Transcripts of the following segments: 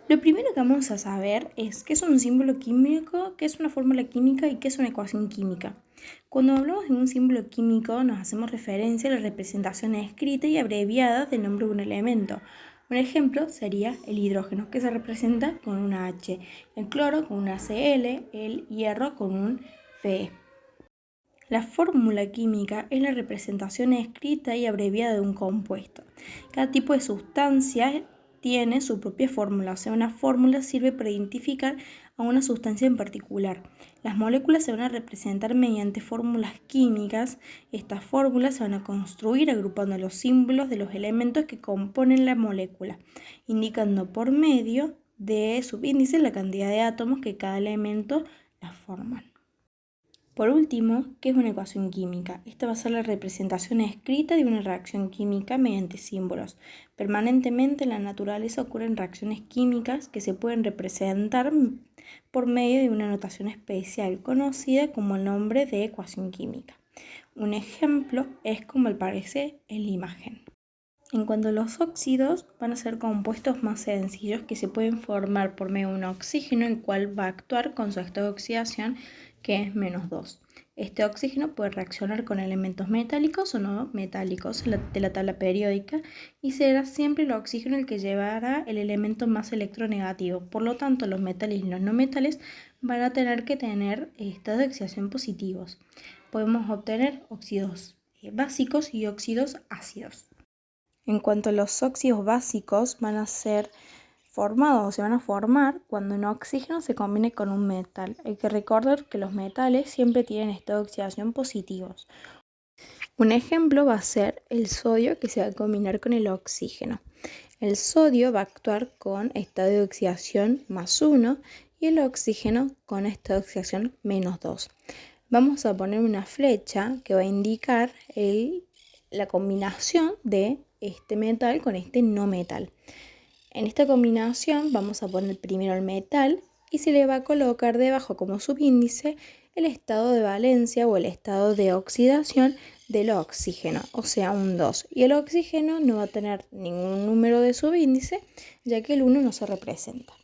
Lo primero que vamos a saber es qué es un símbolo químico, qué es una fórmula química y qué es una ecuación química. Cuando hablamos de un símbolo químico nos hacemos referencia a la representación escrita y abreviada del nombre de un elemento. Un ejemplo sería el hidrógeno, que se representa con una H, el cloro con una Cl, el hierro con un Fe. La fórmula química es la representación escrita y abreviada de un compuesto. Cada tipo de sustancia tiene su propia fórmula, o sea, una fórmula sirve para identificar a una sustancia en particular. Las moléculas se van a representar mediante fórmulas químicas. Estas fórmulas se van a construir agrupando los símbolos de los elementos que componen la molécula, indicando por medio de subíndices la cantidad de átomos que cada elemento la forman. Por último, ¿qué es una ecuación química? Esta va a ser la representación escrita de una reacción química mediante símbolos. Permanentemente en la naturaleza ocurren reacciones químicas que se pueden representar por medio de una notación especial conocida como el nombre de ecuación química. Un ejemplo es como aparece en la imagen. En cuanto a los óxidos, van a ser compuestos más sencillos que se pueden formar por medio de un oxígeno, el cual va a actuar con su estado de oxidación, que es -2. Este oxígeno puede reaccionar con elementos metálicos o no metálicos de la tabla periódica y será siempre el oxígeno el que llevará el elemento más electronegativo. Por lo tanto, los metales y los no metales van a tener que tener estados de oxidación positivos. Podemos obtener óxidos básicos y óxidos ácidos. En cuanto a los óxidos básicos, van a ser formados o se van a formar cuando un oxígeno se combine con un metal. Hay que recordar que los metales siempre tienen estados de oxidación positivos. Un ejemplo va a ser el sodio, que se va a combinar con el oxígeno. El sodio va a actuar con estado de oxidación +1 y el oxígeno con estado de oxidación -2. Vamos a poner una flecha que va a indicar la combinación de este metal con este no metal. En esta combinación vamos a poner primero el metal y se le va a colocar debajo como subíndice el estado de valencia o el estado de oxidación del oxígeno, o sea, un 2. Y el oxígeno no va a tener ningún número de subíndice, ya que el 1 no se representa.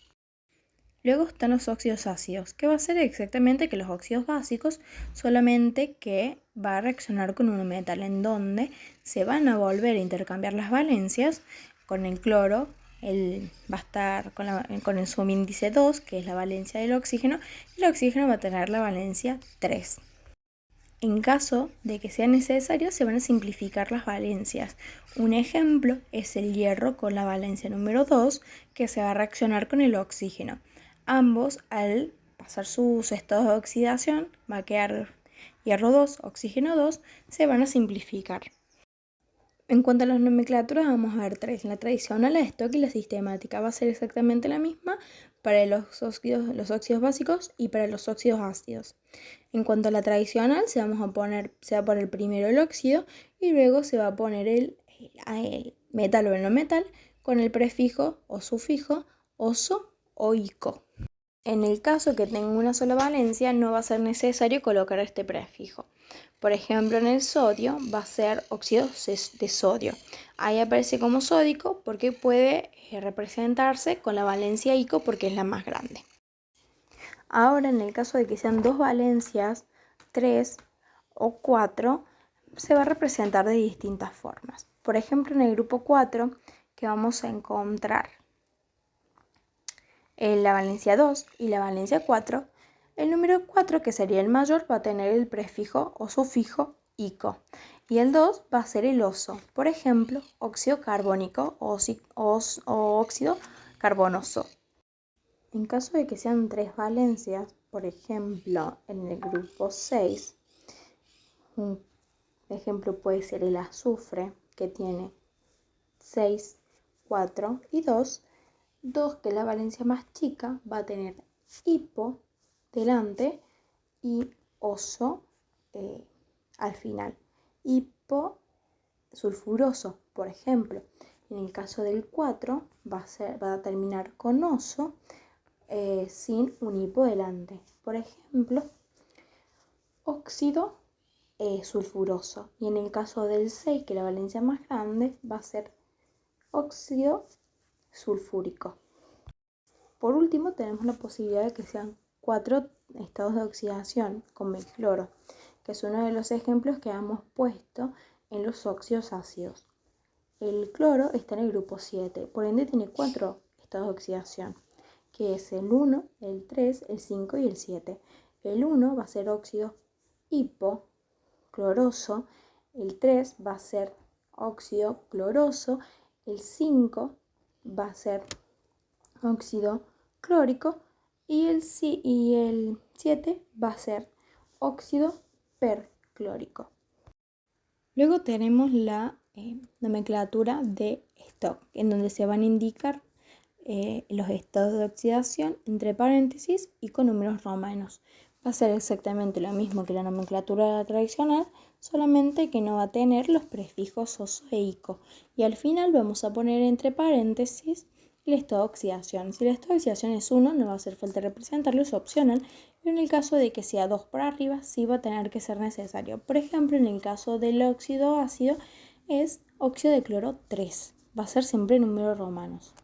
Luego están los óxidos ácidos, que va a ser exactamente que los óxidos básicos, solamente que va a reaccionar con un metal, en donde se van a volver a intercambiar las valencias. Con el cloro va a estar con el subíndice 2, que es la valencia del oxígeno, y el oxígeno va a tener la valencia 3. En caso de que sea necesario, se van a simplificar las valencias. Un ejemplo es el hierro con la valencia número 2, que se va a reaccionar con el oxígeno. Ambos, al pasar sus estados de oxidación, va a quedar hierro 2, oxígeno 2, se van a simplificar. En cuanto a las nomenclaturas, vamos a ver tres. La tradicional, la de stock y la sistemática. Va a ser exactamente la misma para los óxidos básicos y para los óxidos ácidos. En cuanto a la tradicional, se va a poner primero el óxido y luego se va a poner el metal o el no metal con el prefijo o sufijo oso o ico. En el caso que tenga una sola valencia, no va a ser necesario colocar este prefijo. Por ejemplo, en el sodio va a ser óxido de sodio. Ahí aparece como sódico porque puede representarse con la valencia ico porque es la más grande. Ahora, en el caso de que sean dos valencias, 3 o 4, se va a representar de distintas formas. Por ejemplo, en el grupo 4, que vamos a encontrar la valencia 2 y la valencia 4, el número 4, que sería el mayor, va a tener el prefijo o sufijo ico. Y el 2 va a ser el oso. Por ejemplo, óxido carbónico o óxido carbonoso. En caso de que sean tres valencias, por ejemplo, en el grupo 6, un ejemplo puede ser el azufre, que tiene 6, 4 y 2. 2, que es la valencia más chica, va a tener hipo delante y oso al final. Hipo sulfuroso, por ejemplo. En el caso del 4 va a terminar con oso sin un hipo delante. Por ejemplo, óxido sulfuroso. Y en el caso del 6, que es la valencia más grande, va a ser óxido sulfúrico. Por último, tenemos la posibilidad de que sean 4 estados de oxidación con el cloro, que es uno de los ejemplos que hemos puesto en los óxidos ácidos. El cloro está en el grupo 7, por ende tiene 4 estados de oxidación, que es el 1, el 3, el 5 y el 7. El 1 va a ser óxido hipocloroso, el 3 va a ser óxido cloroso, el 5 va a ser óxido clórico y el 7 va a ser óxido perclórico. Luego tenemos la nomenclatura de stock, en donde se van a indicar los estados de oxidación entre paréntesis y con números romanos. Va a ser exactamente lo mismo que la nomenclatura tradicional, solamente que no va a tener los prefijos oso e ico. Y al final vamos a poner entre paréntesis el estado de oxidación. Si el estado de oxidación es 1, no va a hacer falta representarlo, es opcional. Pero en el caso de que sea 2 para arriba, sí va a tener que ser necesario. Por ejemplo, en el caso del óxido ácido, es óxido de cloro 3. Va a ser siempre números romanos.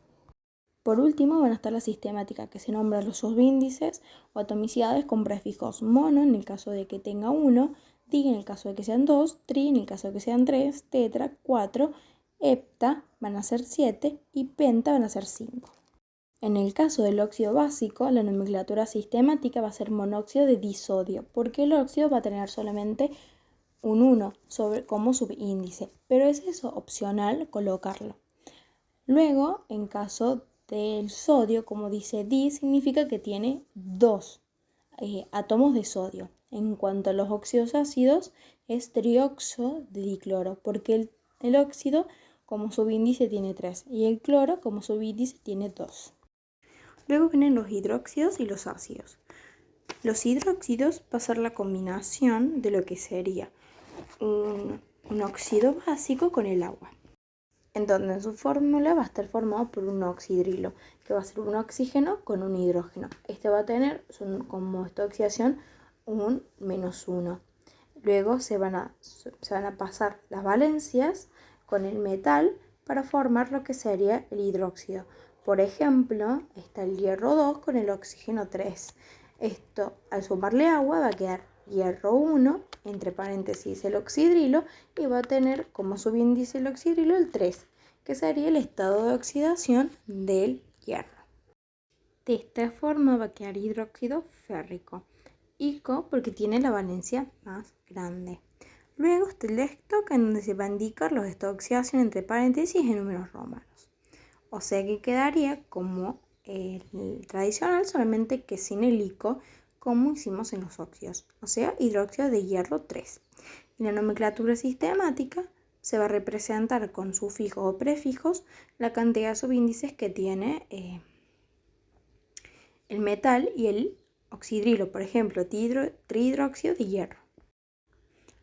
Por último, van a estar la sistemática, que se nombra los subíndices o atomicidades con prefijos mono en el caso de que tenga 1, di en el caso de que sean 2, tri en el caso de que sean 3, tetra 4, hepta van a ser 7 y penta van a ser 5. En el caso del óxido básico, la nomenclatura sistemática va a ser monóxido de disodio, porque el óxido va a tener solamente un 1 como subíndice, pero es eso opcional colocarlo. Luego, en caso del sodio, como dice di, significa que tiene 2 átomos de sodio. En cuanto a los óxidos ácidos, es trioxo de dicloro, porque el óxido como subíndice tiene 3 y el cloro como subíndice tiene 2. Luego vienen los hidróxidos y los ácidos. Los hidróxidos va a ser la combinación de lo que sería un óxido básico con el agua, en donde en su fórmula va a estar formado por un oxidrilo, que va a ser un oxígeno con un hidrógeno. Este va a tener como esta oxidación un -1. Luego se van a pasar las valencias con el metal para formar lo que sería el hidróxido. Por ejemplo, está el hierro 2 con el oxígeno 3. Esto, al sumarle agua, va a quedar hierro 1, entre paréntesis el oxidrilo, y va a tener como subíndice el oxidrilo el 3, que sería el estado de oxidación del hierro. De esta forma va a quedar hidróxido férrico, ico porque tiene la valencia más grande. Luego está el stock, en donde se va a indicar los estados de oxidación entre paréntesis en números romanos. O sea que quedaría como el tradicional, solamente que sin el ico, como hicimos en los óxidos, o sea, hidróxido de hierro 3. En la nomenclatura sistemática se va a representar con sufijos o prefijos la cantidad de subíndices que tiene el metal y el oxidrilo, por ejemplo, trihidróxido de hierro.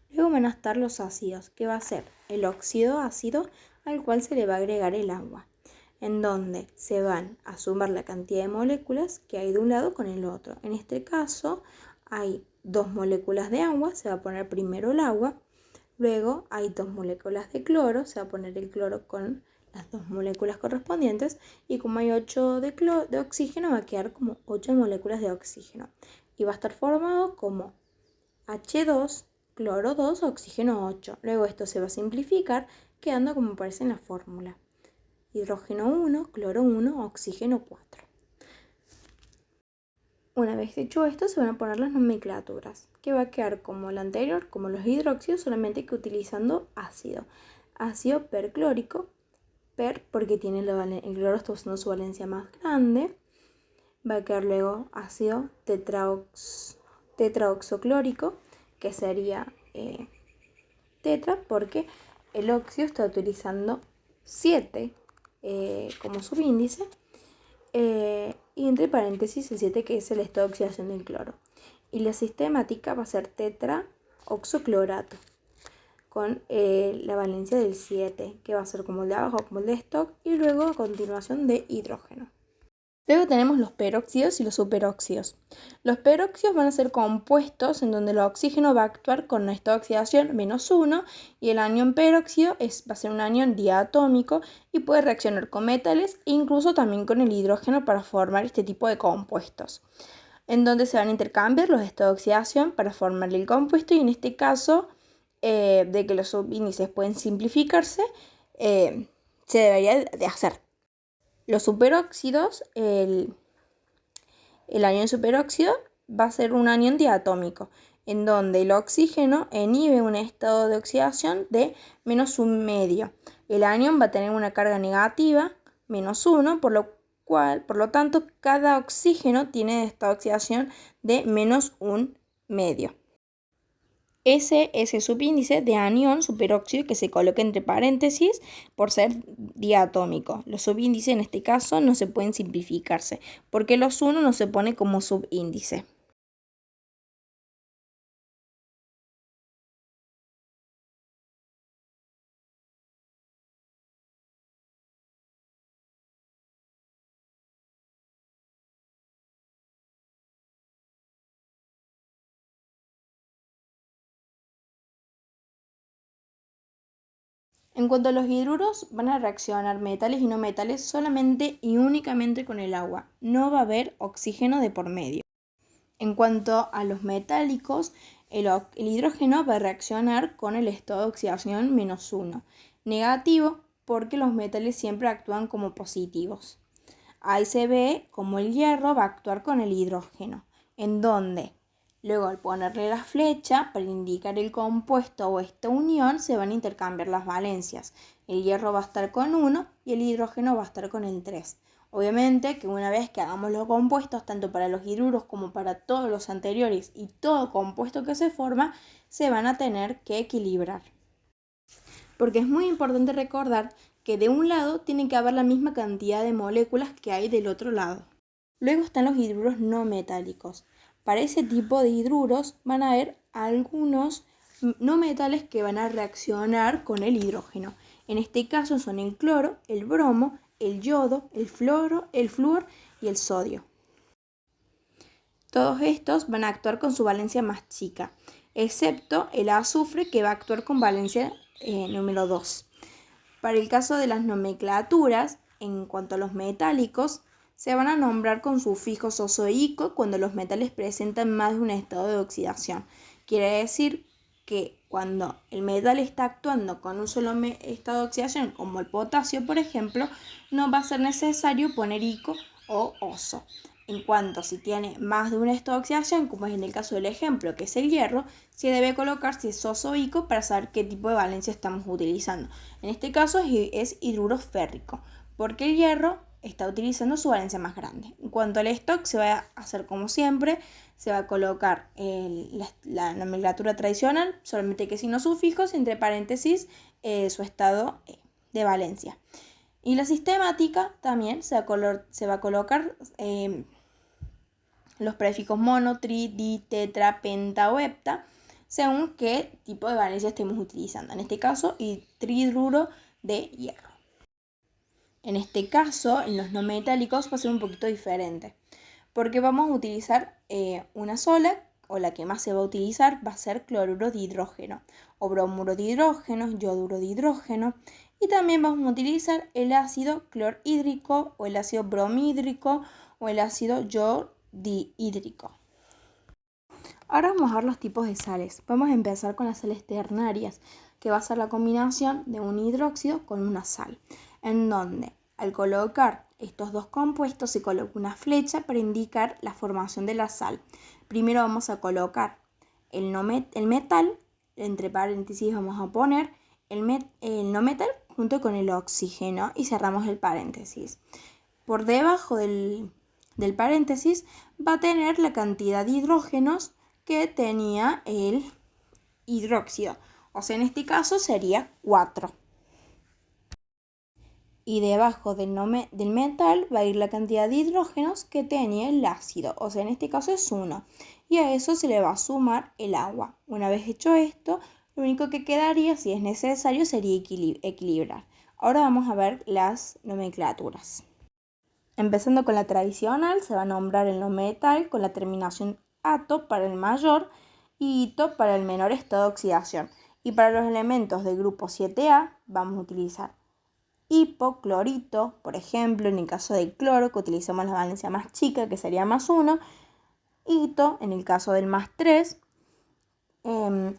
Luego van a estar los ácidos, que va a ser el óxido ácido al cual se le va a agregar el agua, en donde se van a sumar la cantidad de moléculas que hay de un lado con el otro. En este caso hay 2 moléculas de agua, se va a poner primero el agua, luego hay 2 moléculas de cloro, se va a poner el cloro con las 2 moléculas correspondientes, y como hay 8 de oxígeno, va a quedar como 8 moléculas de oxígeno y va a estar formado como H2, cloro 2, oxígeno 8. Luego esto se va a simplificar quedando como aparece en la fórmula: hidrógeno 1, cloro 1, oxígeno 4. Una vez hecho esto, se van a poner las nomenclaturas, que va a quedar como la anterior, como los hidróxidos, solamente que utilizando ácido. Ácido perclórico, porque tiene el cloro está usando su valencia más grande. Va a quedar luego ácido tetraoxoclórico, que sería tetra, porque el óxido está utilizando 7 como subíndice, y entre paréntesis el 7, que es el estado de oxidación del cloro. Y la sistemática va a ser tetraoxoclorato, con la valencia del 7, que va a ser como el de abajo, como el de stock, y luego a continuación de hidrógeno. Luego tenemos los peróxidos y los superóxidos. Los peróxidos van a ser compuestos en donde el oxígeno va a actuar con un estado de oxidación -1 y el anión peróxido va a ser un anión diatómico y puede reaccionar con metales e incluso también con el hidrógeno para formar este tipo de compuestos, en donde se van a intercambiar los estados de oxidación para formar el compuesto y en este caso de que los subíndices pueden simplificarse, se debería de hacer. Los superóxidos, el anión superóxido va a ser un anión diatómico, en donde el oxígeno inhibe un estado de oxidación de -1,5. El anión va a tener una carga negativa, -1, por lo tanto, cada oxígeno tiene estado de oxidación de -1,5. Ese es el subíndice de anión superóxido que se coloca entre paréntesis por ser diatómico. Los subíndices en este caso no se pueden simplificarse porque los 1 no se pone como subíndice. En cuanto a los hidruros, van a reaccionar metales y no metales solamente y únicamente con el agua. No va a haber oxígeno de por medio. En cuanto a los metálicos, el hidrógeno va a reaccionar con el estado de oxidación -1, negativo porque los metales siempre actúan como positivos. Ahí se ve como el hierro va a actuar con el hidrógeno, en donde luego al ponerle la flecha para indicar el compuesto o esta unión se van a intercambiar las valencias. El hierro va a estar con 1 y el hidrógeno va a estar con el 3. Obviamente que una vez que hagamos los compuestos, tanto para los hidruros como para todos los anteriores y todo compuesto que se forma, se van a tener que equilibrar. Porque es muy importante recordar que de un lado tiene que haber la misma cantidad de moléculas que hay del otro lado. Luego están los hidruros no metálicos. Para ese tipo de hidruros van a haber algunos no metales que van a reaccionar con el hidrógeno. En este caso son el cloro, el bromo, el yodo, el flúor y el sodio. Todos estos van a actuar con su valencia más chica, excepto el azufre que va a actuar con valencia número 2. Para el caso de las nomenclaturas, en cuanto a los metálicos, se van a nombrar con sufijos ozoico cuando los metales presentan más de un estado de oxidación. Quiere decir que cuando el metal está actuando con un solo estado de oxidación, como el potasio, por ejemplo, no va a ser necesario poner ico o oso. En cuanto si tiene más de un estado de oxidación, como es en el caso del ejemplo, que es el hierro, se debe colocar si es oso o ico para saber qué tipo de valencia estamos utilizando. En este caso es hidruro férrico, porque el hierro está utilizando su valencia más grande. En cuanto al stock, se va a hacer como siempre, se va a colocar la nomenclatura tradicional, solamente que sin los sufijos, entre paréntesis, su estado de valencia. Y la sistemática también se va a colocar los prefijos mono, tri, di, tetra, penta o hepta, según qué tipo de valencia estemos utilizando. En este caso, trihidruro de hierro. En este caso, en los no metálicos va a ser un poquito diferente, porque vamos a utilizar una sola, o la que más se va a utilizar va a ser cloruro de hidrógeno, o bromuro de hidrógeno, yoduro de hidrógeno, y también vamos a utilizar el ácido clorhídrico, o el ácido bromhídrico, o el ácido yodihídrico. Ahora vamos a ver los tipos de sales. Vamos a empezar con las sales ternarias, que va a ser la combinación de un hidróxido con una sal, en donde al colocar estos dos compuestos se coloca una flecha para indicar la formación de la sal. Primero vamos a colocar el metal, entre paréntesis vamos a poner el no metal junto con el oxígeno y cerramos el paréntesis. Por debajo del paréntesis va a tener la cantidad de hidrógenos que tenía el hidróxido, o sea, en este caso sería 4. Y debajo del metal va a ir la cantidad de hidrógenos que tenía el ácido, o sea, en este caso es 1. Y a eso se le va a sumar el agua. Una vez hecho esto, lo único que quedaría, si es necesario, sería equilibrar. Ahora vamos a ver las nomenclaturas. Empezando con la tradicional, se va a nombrar el no metal con la terminación ato para el mayor y ito para el menor estado de oxidación. Y para los elementos del grupo 7A vamos a utilizar hipoclorito, por ejemplo, en el caso del cloro, que utilizamos la valencia más chica, que sería +1, ito en el caso del +3,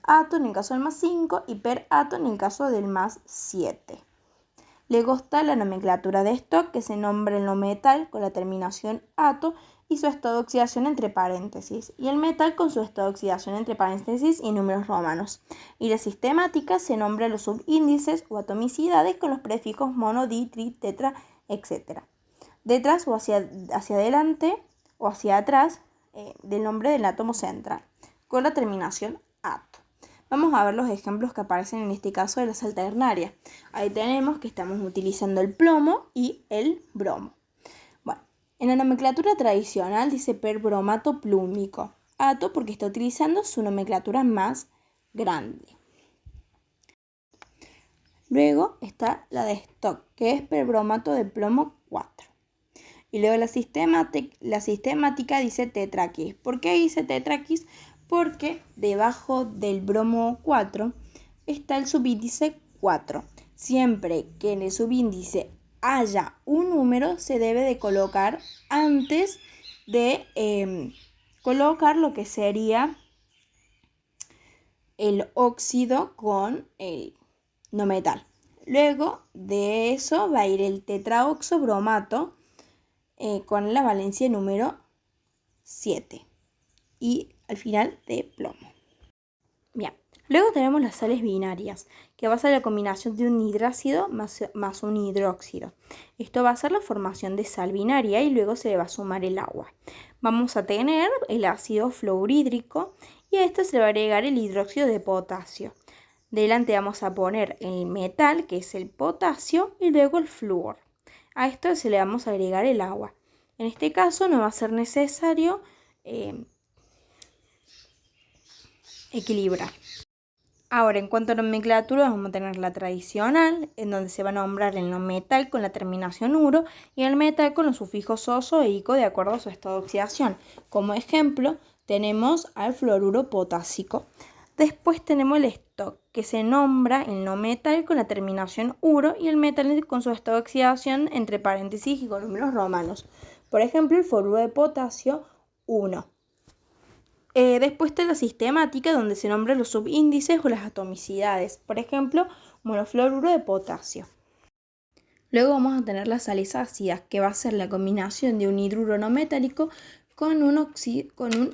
ato en el caso del +5 y perato en el caso del +7. Luego está la nomenclatura de stock, que se nombra el no metal con la terminación ato y su estado de oxidación entre paréntesis, y el metal con su estado de oxidación entre paréntesis y números romanos. Y la sistemática se nombra los subíndices o atomicidades con los prefijos mono, di, tri, tetra, etc. Detrás o hacia adelante o hacia atrás del nombre del átomo central, con la terminación ato. Vamos a ver los ejemplos que aparecen en este caso de las alternarias. Ahí tenemos que estamos utilizando el plomo y el bromo. Bueno, en la nomenclatura tradicional dice perbromato plúmico. Ato porque está utilizando su nomenclatura más grande. Luego está la de stock, que es perbromato de plomo 4. Y luego la sistemática dice tetraquis. ¿Por qué dice tetraquis? Porque debajo del bromo 4 está el subíndice 4. Siempre que en el subíndice haya un número, se debe de colocar antes de colocar lo que sería el óxido con el no metal. Luego de eso va a ir el tetraoxobromato con la valencia número 7 y al final de plomo. Bien, luego tenemos las sales binarias, que va a ser la combinación de un hidrácido más un hidróxido. Esto va a ser la formación de sal binaria y luego se le va a sumar el agua. Vamos a tener el ácido fluorhídrico y a esto se le va a agregar el hidróxido de potasio. Delante vamos a poner el metal, que es el potasio, y luego el flúor. A esto se le vamos a agregar el agua. En este caso no va a ser necesario equilibrar. Ahora, en cuanto a nomenclatura, vamos a tener la tradicional, en donde se va a nombrar el no metal con la terminación uro y el metal con los sufijos oso e ico de acuerdo a su estado de oxidación. Como ejemplo, tenemos al fluoruro potásico. Después tenemos el stock, que se nombra el no metal con la terminación uro y el metal con su estado de oxidación entre paréntesis y con números romanos. Por ejemplo, el fluoruro de potasio 1. Después está la sistemática, donde se nombran los subíndices o las atomicidades. Por ejemplo, monofluoruro de potasio. Luego vamos a tener las sales ácidas, que va a ser la combinación de un hidruro no metálico con un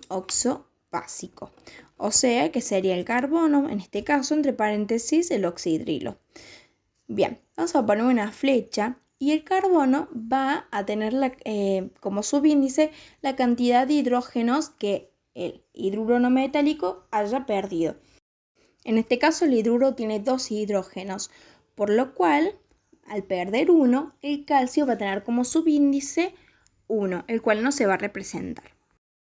oxo básico. O sea, que sería el carbono, en este caso, entre paréntesis, el oxidrilo. Bien, vamos a poner una flecha y el carbono va a tener como subíndice la cantidad de hidrógenos que el hidruro no metálico haya perdido. En este caso el hidruro tiene 2 hidrógenos, por lo cual al perder uno, el calcio va a tener como subíndice 1, el cual no se va a representar.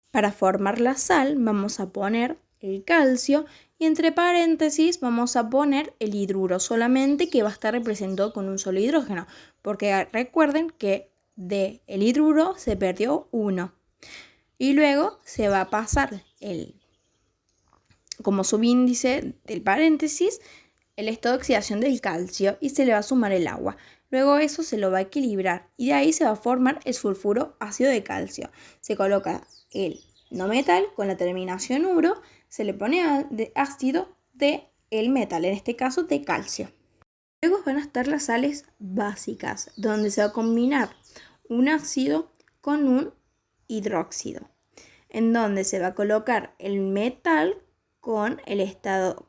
Para formar la sal vamos a poner el calcio y entre paréntesis vamos a poner el hidruro, solamente que va a estar representado con un solo hidrógeno, porque recuerden que del hidruro se perdió 1. Y luego se va a pasar como subíndice del paréntesis el estado de oxidación del calcio y se le va a sumar el agua. Luego eso se lo va a equilibrar y de ahí se va a formar el sulfuro ácido de calcio. Se coloca el no metal con la terminación uro, se le pone ácido del metal, en este caso de calcio. Luego van a estar las sales básicas, donde se va a combinar un ácido con un hidróxido, en donde se va a colocar el metal con el estado,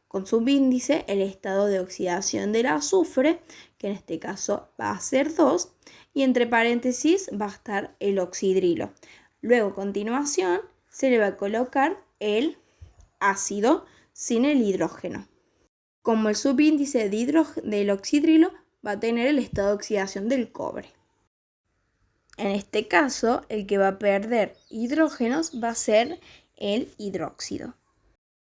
con subíndice el estado de oxidación del azufre, que en este caso va a ser 2, y entre paréntesis va a estar el oxidrilo. Luego, a continuación, se le va a colocar el ácido sin el hidrógeno. Como el subíndice del oxidrilo va a tener el estado de oxidación del cobre. En este caso, el que va a perder hidrógenos va a ser el hidróxido.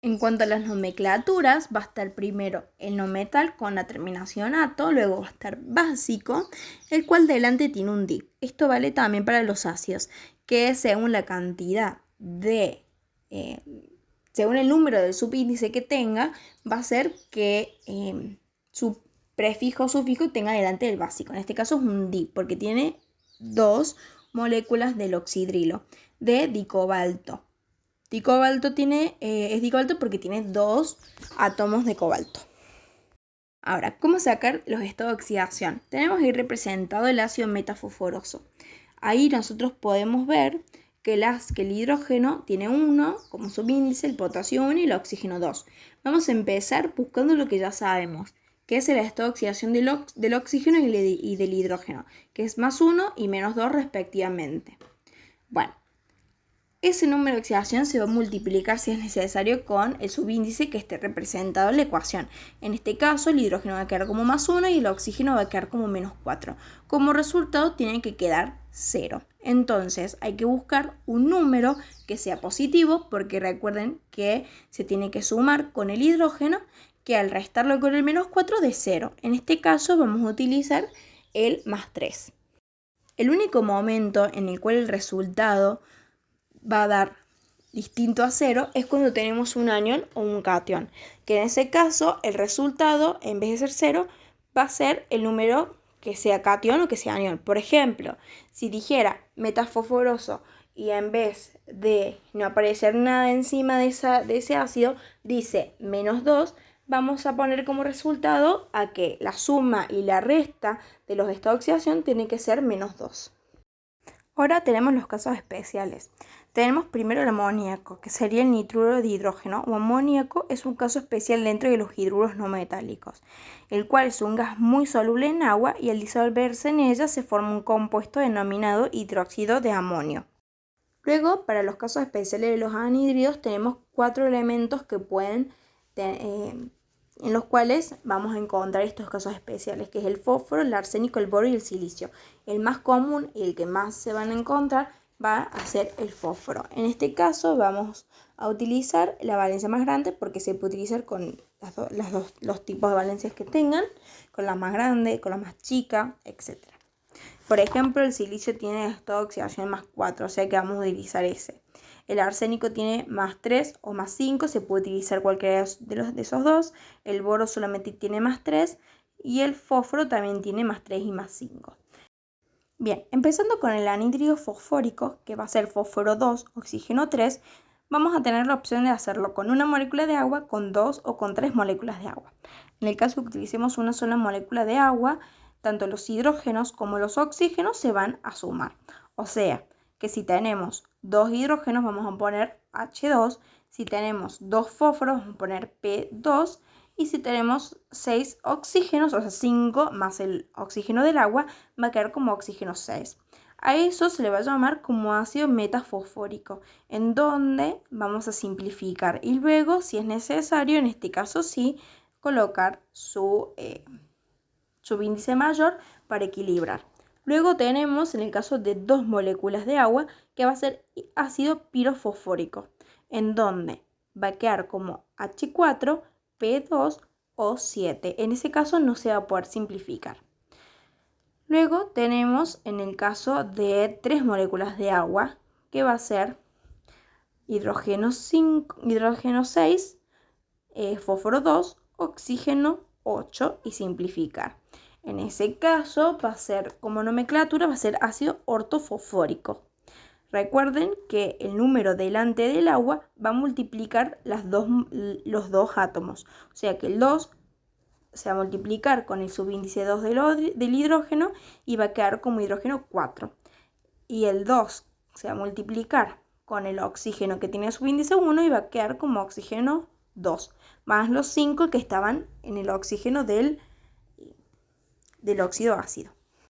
En cuanto a las nomenclaturas, va a estar primero el no metal con la terminación ato, luego va a estar básico, el cual delante tiene un di. Esto vale también para los ácidos, que según la cantidad de, según el número del subíndice que tenga, va a ser que su prefijo o sufijo tenga delante del básico. En este caso es un di, porque tiene 2 moléculas del oxidrilo de dicobalto. Dicobalto es dicobalto porque tiene 2 átomos de cobalto. Ahora, ¿cómo sacar los estados de oxidación? Tenemos ahí representado el ácido metafosforoso. Ahí nosotros podemos ver que el hidrógeno tiene 1 como subíndice, el potasio 1 y el oxígeno 2. Vamos a empezar buscando lo que ya sabemos, que es el estado de oxidación del oxígeno y del hidrógeno, que es +1 y -2 respectivamente. Bueno, ese número de oxidación se va a multiplicar si es necesario con el subíndice que esté representado en la ecuación. En este caso el hidrógeno va a quedar como +1 y el oxígeno va a quedar como -4. Como resultado tiene que quedar 0. Entonces hay que buscar un número que sea positivo, porque recuerden que se tiene que sumar con el hidrógeno, que al restarlo con el -4 de 0. En este caso vamos a utilizar el +3. El único momento en el cual el resultado va a dar distinto a 0 es cuando tenemos un anión o un catión, que en ese caso el resultado, en vez de ser 0, va a ser el número que sea catión o que sea anión. Por ejemplo, si dijera metafosforoso y en vez de no aparecer nada encima de ese ácido, dice -2, vamos a poner como resultado a que la suma y la resta de los estados de oxidación tiene que ser -2. Ahora tenemos los casos especiales. Tenemos primero el amoníaco, que sería el nitruro de hidrógeno, o amoníaco es un caso especial dentro de los hidruros no metálicos, el cual es un gas muy soluble en agua y al disolverse en ella se forma un compuesto denominado hidróxido de amonio. Luego, para los casos especiales de los anhídridos, tenemos 4 elementos que en los cuales vamos a encontrar estos casos especiales, que es el fósforo, el arsénico, el boro y el silicio. El más común y el que más se van a encontrar va a ser el fósforo. En este caso vamos a utilizar la valencia más grande, porque se puede utilizar con los tipos de valencias que tengan, con la más grande, con la más chica, etc. Por ejemplo, el silicio tiene estado de oxidación +4, o sea que vamos a utilizar ese. El arsénico tiene +3 o +5, se puede utilizar cualquiera de esos dos. El boro solamente tiene +3 y el fósforo también tiene +3 y +5. Bien, empezando con el anhídrido fosfórico, que va a ser fósforo 2, oxígeno 3, vamos a tener la opción de hacerlo con una molécula de agua, con 2 o con 3 moléculas de agua. En el caso que utilicemos una sola molécula de agua, tanto los hidrógenos como los oxígenos se van a sumar. O sea, que si tenemos 2 hidrógenos vamos a poner H2, si tenemos 2 fósforos vamos a poner P2, y si tenemos 6 oxígenos, o sea 5 más el oxígeno del agua, va a quedar como oxígeno 6. A eso se le va a llamar como ácido metafosfórico, en donde vamos a simplificar y luego, si es necesario, en este caso sí, colocar su índice mayor para equilibrar. Luego tenemos, en el caso de 2 moléculas de agua, que va a ser ácido pirofosfórico, en donde va a quedar como H4, P2 o 7. En ese caso no se va a poder simplificar. Luego tenemos en el caso de 3 moléculas de agua, que va a ser hidrógeno 6, fósforo 2, oxígeno 8 y simplificar. En ese caso va a ser, como nomenclatura, va a ser ácido ortofosfórico. Recuerden que el número delante del agua va a multiplicar los dos átomos. O sea que el 2 se va a multiplicar con el subíndice 2 del hidrógeno y va a quedar como hidrógeno 4. Y el 2 se va a multiplicar con el oxígeno que tiene subíndice 1 y va a quedar como oxígeno 2. Más los 5 que estaban en el oxígeno del óxido ácido.